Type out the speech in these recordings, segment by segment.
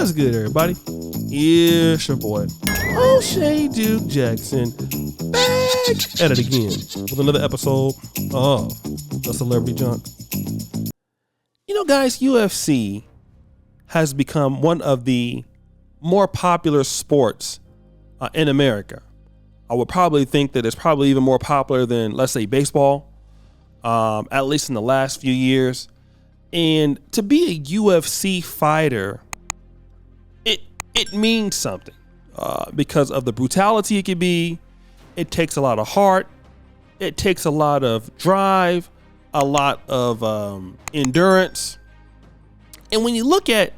What's good, everybody? It's your boy, O'Shea Duke Jackson, back at it again with another episode of The Celebrity Junk. You know, guys, UFC has become one of the more popular sports in America. I would probably think that it's probably even more popular than, let's say, baseball, at least in the last few years. And to be a UFC fighter, it means something because of the brutality it can be. It takes a lot of heart. It takes a lot of drive, a lot of endurance. And when you look at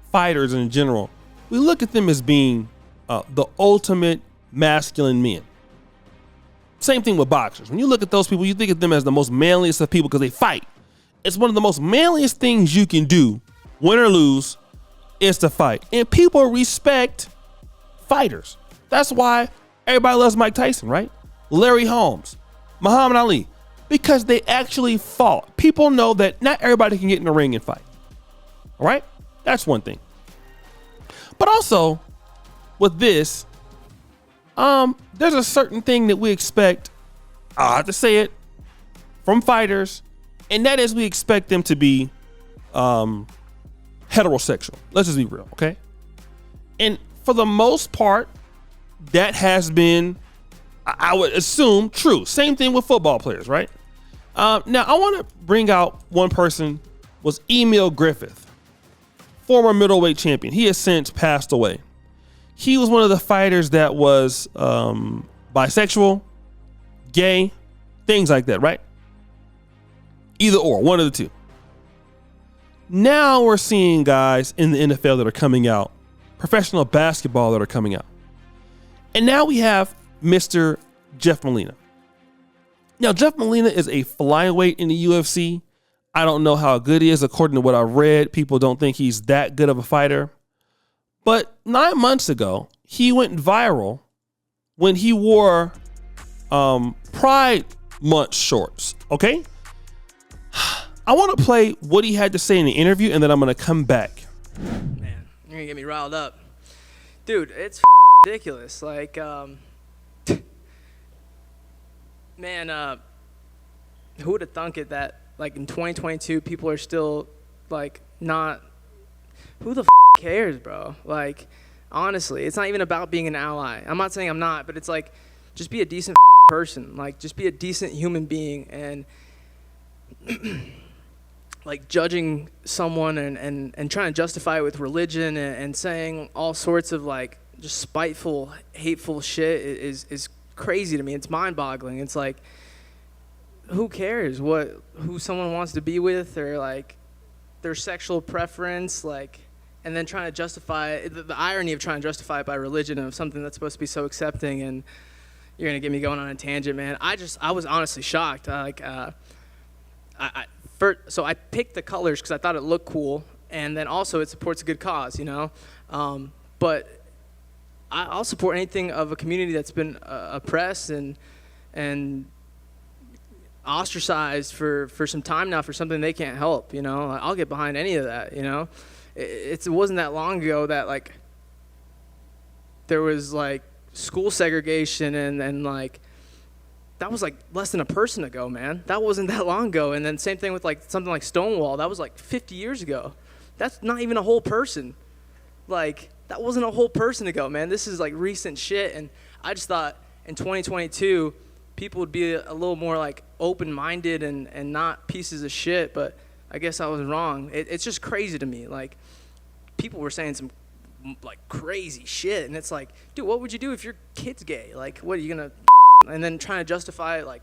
fighters in general, we look at them as being the ultimate masculine men. Same thing with boxers. When you look at those people, you think of them as the most manliest of people because they fight. It's one of the most manliest things you can do, win or lose, is to fight. And people respect fighters. That's why everybody loves Mike Tyson, right? Larry Holmes, Muhammad Ali, because they actually fought. People know that not everybody can get in the ring and fight. All right? That's one thing. But also, with this, there's a certain thing that we expect, I have to say it, from fighters, and that is we expect them to be heterosexual. Let's just be real, okay? And for the most part, that has been, I would assume, true. Same thing with football players, right? Now, I want to bring out one person, was Emil Griffith, former middleweight champion. He has since passed away. He was one of the fighters that was bisexual, gay, things like that, right? Either or, one of the two. Now we're seeing guys in the NFL that are coming out, professional basketball that are coming out. And now we have Mr. Jeff Molina. Now, Jeff Molina is a flyweight in the UFC. I don't know how good he is. According to what I read, people don't think he's that good of a fighter. But 9 months ago, he went viral when he wore Pride Month shorts, okay? I want to play what he had to say in the interview, and then I'm going to come back. Man, you're going to get me riled up. Dude, it's ridiculous. Like, man, who would have thunk it that, like, in 2022, people are still, like, not... Who the cares, bro? Like, honestly, it's not even about being an ally. I'm not saying I'm not, but it's like, just be a decent person. Like, just be a decent human being. And... like judging someone and trying to justify it with religion and saying all sorts of like just spiteful, hateful shit is crazy to me. It's mind-boggling. It's like, who cares who someone wants to be with or like their sexual preference, like, and then trying to justify the irony of trying to justify it by religion of something that's supposed to be so accepting. And you're gonna get me going on a tangent, man. I was honestly shocked. So I picked the colors because I thought it looked cool, and then also it supports a good cause, you know. But I'll support anything of a community that's been oppressed and ostracized for some time now for something they can't help, you know. I'll get behind any of that, you know. It wasn't that long ago that like there was like school segregation and like. That was like less than a person ago, man. That wasn't that long ago. And then same thing with like something like Stonewall. That was like 50 years ago. That's not even a whole person. Like, that wasn't a whole person ago, man. This is like recent shit. And I just thought in 2022, people would be a little more like open-minded and not pieces of shit. But I guess I was wrong. It's just crazy to me. Like, people were saying some like crazy shit. And it's like, dude, what would you do if your kid's gay? Like, what, are you going to... And then trying to justify it like,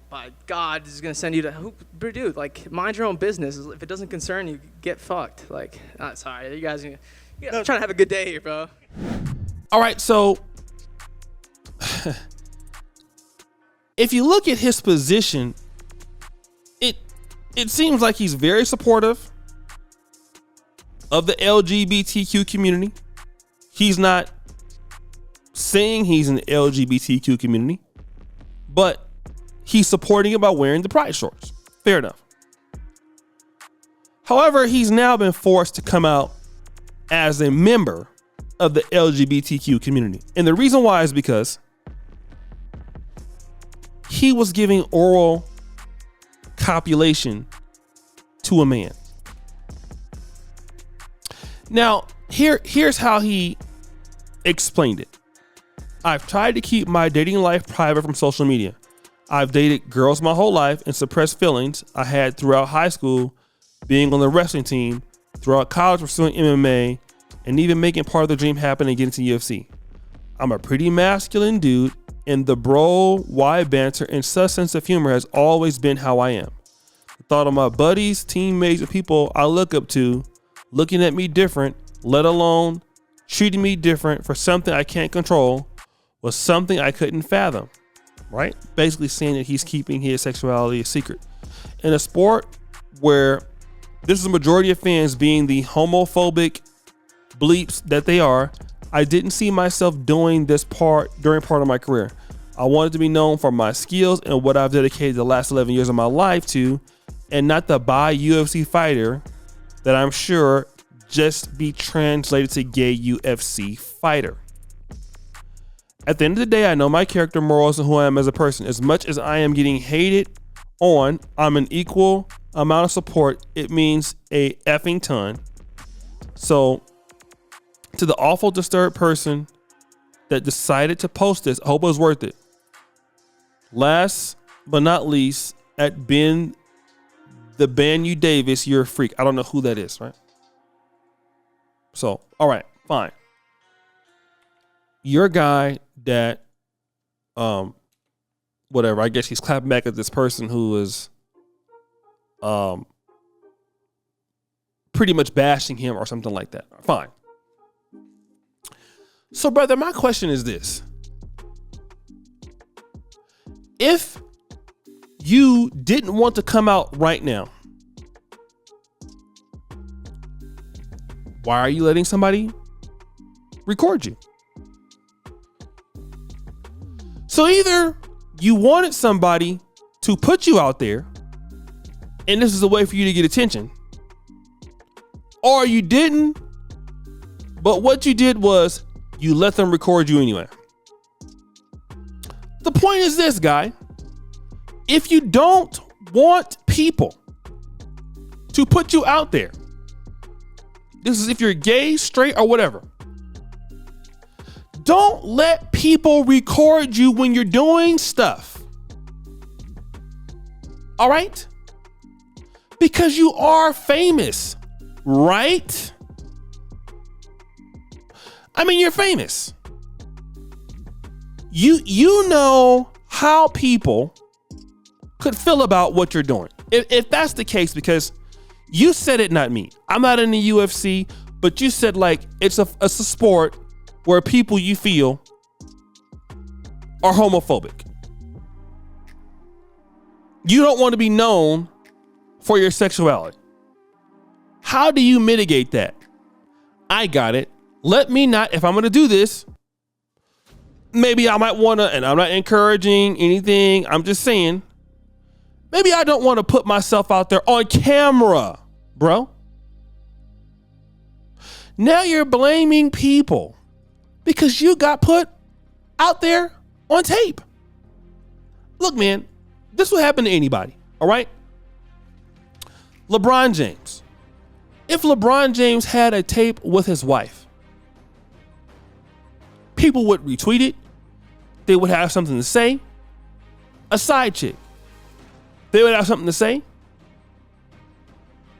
by God, this is going to send you to, dude, like, mind your own business. If it doesn't concern you, get fucked. Like, sorry, you guys, I'm trying to have a good day here, bro. All right, so if you look at his position, it seems like he's very supportive of the LGBTQ community. He's not saying he's in the LGBTQ community, but he's supporting it by wearing the pride shorts. Fair enough. However, he's now been forced to come out as a member of the LGBTQ community. And the reason why is because he was giving oral copulation to a man. Now, here's how he explained it. I've tried to keep my dating life private from social media. I've dated girls my whole life and suppressed feelings I had throughout high school, being on the wrestling team, throughout college pursuing MMA, and even making part of the dream happen and getting to UFC. I'm a pretty masculine dude, and the bro, wide banter, and such sense of humor has always been how I am. The thought of my buddies, teammates, and people I look up to looking at me different, let alone treating me different for something I can't control, was something I couldn't fathom, right? Basically saying that he's keeping his sexuality a secret. In a sport where this is a majority of fans being the homophobic bleeps that they are, I didn't see myself doing this during part of my career. I wanted to be known for my skills and what I've dedicated the last 11 years of my life to, and not the UFC fighter that I'm sure just be translated to gay UFC fighter. At the end of the day, I know my character, morals, and who I am as a person. As much as I am getting hated on, I'm an equal amount of support. It means a effing ton. So, to the awful disturbed person that decided to post this, I hope it was worth it. Last but not least, at Ben the Banu Davis, you're a freak. I don't know who that is, right? So, all right, fine. You're a guy that, whatever, I guess he's clapping back at this person who is pretty much bashing him or something like that. Fine. So, brother, my question is this. If you didn't want to come out right now, why are you letting somebody record you? So either you wanted somebody to put you out there, and this is a way for you to get attention, or you didn't, but what you did was you let them record you anyway. The point is this, guy. If you don't want people to put you out there, this is if you're gay, straight, or whatever, don't let people record you when you're doing stuff. All right? Because you are famous, right? I mean, you're famous. You know how people could feel about what you're doing. If that's the case, because you said it, not me. I'm not in the UFC, but you said like it's a sport where people you feel are homophobic. You don't want to be known for your sexuality. How do you mitigate that? I got it. Let me not, if I'm going to do this, maybe I might want to, and I'm not encouraging anything, I'm just saying, maybe I don't want to put myself out there on camera, bro. Now you're blaming people because you got put out there on tape. Look, man, this will happen to anybody, all right? LeBron James. If LeBron James had a tape with his wife, people would retweet it. They would have something to say. A side chick, they would have something to say.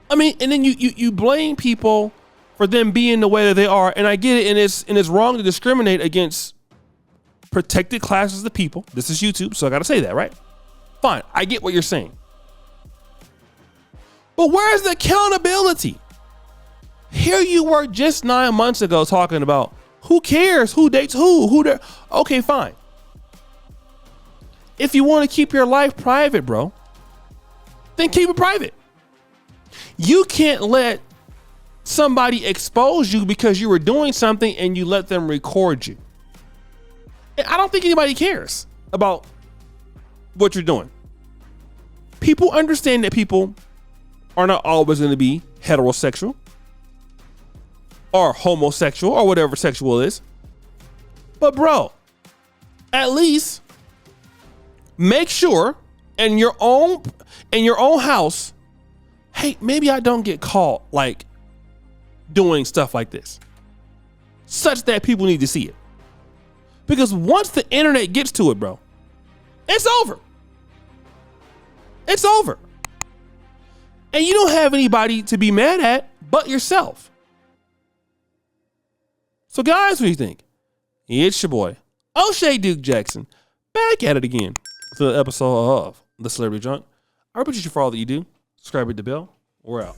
I mean, and then you blame people for them being the way that they are, and I get it, and it's wrong to discriminate against protected classes of people. This is YouTube, so I got to say that, right? Fine, I get what you're saying. But where's the accountability? Here you were just 9 months ago talking about who cares, who dates who there. Okay, fine. If you want to keep your life private, bro, then keep it private. You can't let somebody expose you because you were doing something and you let them record you. I don't think anybody cares about what you're doing. People understand that people are not always going to be heterosexual. or homosexual or whatever sexual is. But bro, at least make sure in your own house, hey, maybe I don't get caught like doing stuff like this, such that people need to see it. Because once the internet gets to it, bro, it's over. It's over. And you don't have anybody to be mad at but yourself. So guys, what do you think? It's your boy, O'Shea Duke Jackson, back at it again with another episode of The Celebrity Junk. I appreciate you for all that you do. Subscribe, hit the bell. We're out.